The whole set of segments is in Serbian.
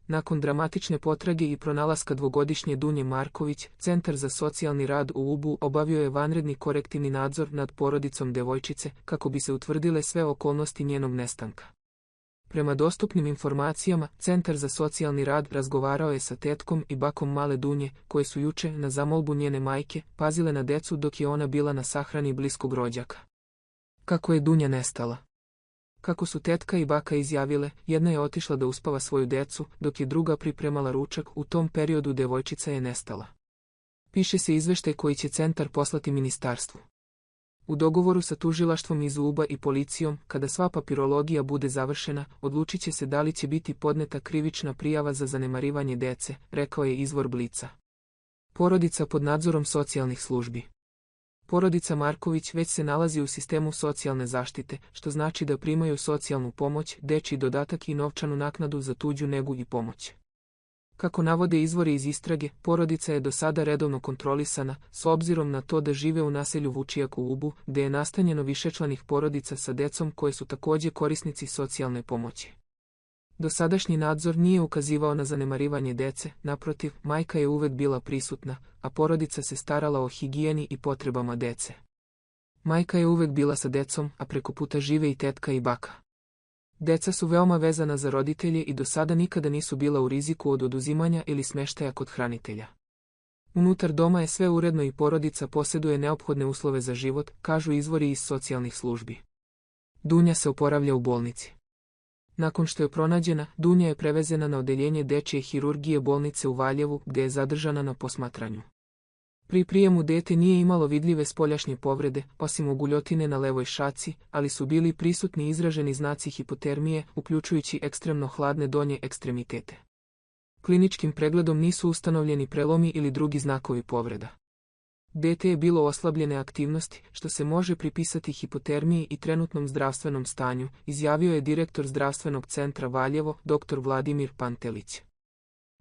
Nakon dramatične potrage i pronalaska dvogodišnje Dunje Marković, Centar za socijalni rad u Ubu obavio je vanredni korektivni nadzor nad porodicom devojčice kako bi se utvrdile sve okolnosti njenog nestanka. Prema dostupnim informacijama, Centar za socijalni rad razgovarao je sa tetkom i bakom male Dunje, koje su juče, na zamolbu njene majke, pazile na decu dok je ona bila na sahrani bliskog rođaka. Kako je Dunja nestala? Kako su tetka i baka izjavile, jedna je otišla da uspava svoju decu, dok je druga pripremala ručak, u tom periodu devojčica je nestala. Piše se izveštaj koji će centar poslati ministarstvu. U dogovoru sa tužilaštvom iz Uba i policijom, kada sva papirologija bude završena, odlučit će se da li će biti podneta krivična prijava za zanemarivanje dece, rekao je izvor Blica. Porodica pod nadzorom socijalnih službi. Porodica Marković već se nalazi u sistemu socijalne zaštite, što znači da primaju socijalnu pomoć, dečji dodatak i novčanu naknadu za tuđu negu i pomoć. Kako navode izvori iz istrage, porodica je do sada redovno kontrolisana, s obzirom na to da žive u naselju Vučijak u Ubu, gde je nastanjeno višečlanih porodica sa decom koje su također korisnici socijalne pomoći. Dosadašnji nadzor nije ukazivao na zanemarivanje dece, naprotiv, majka je uvek bila prisutna, a porodica se starala o higijeni i potrebama dece. Majka je uvek bila sa decom, a preko puta žive i tetka i baka. Deca su veoma vezana za roditelje i do sada nikada nisu bila u riziku od oduzimanja ili smeštaja kod hranitelja. Unutar doma je sve uredno i porodica posjeduje neophodne uslove za život, kažu izvori iz socijalnih službi. Dunja se oporavlja u bolnici. Nakon što je pronađena, Dunja je prevezena na odeljenje dečje hirurgije bolnice u Valjevu, gdje je zadržana na posmatranju. Pri prijemu dete nije imalo vidljive spoljašnje povrede, osim oguljotine na levoj šaci, ali su bili prisutni izraženi znaci hipotermije, uključujući ekstremno hladne donje ekstremitete. Kliničkim pregledom nisu ustanovljeni prelomi ili drugi znakovi povreda. Dete je bilo oslabljene aktivnosti, što se može pripisati hipotermiji i trenutnom zdravstvenom stanju, izjavio je direktor zdravstvenog centra Valjevo, dr. Vladimir Pantelić.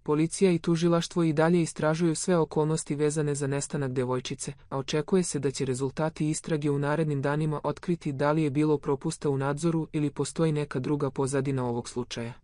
Policija i tužilaštvo i dalje istražuju sve okolnosti vezane za nestanak devojčice, a očekuje se da će rezultati istrage u narednim danima otkriti da li je bilo propusta u nadzoru ili postoji neka druga pozadina ovog slučaja.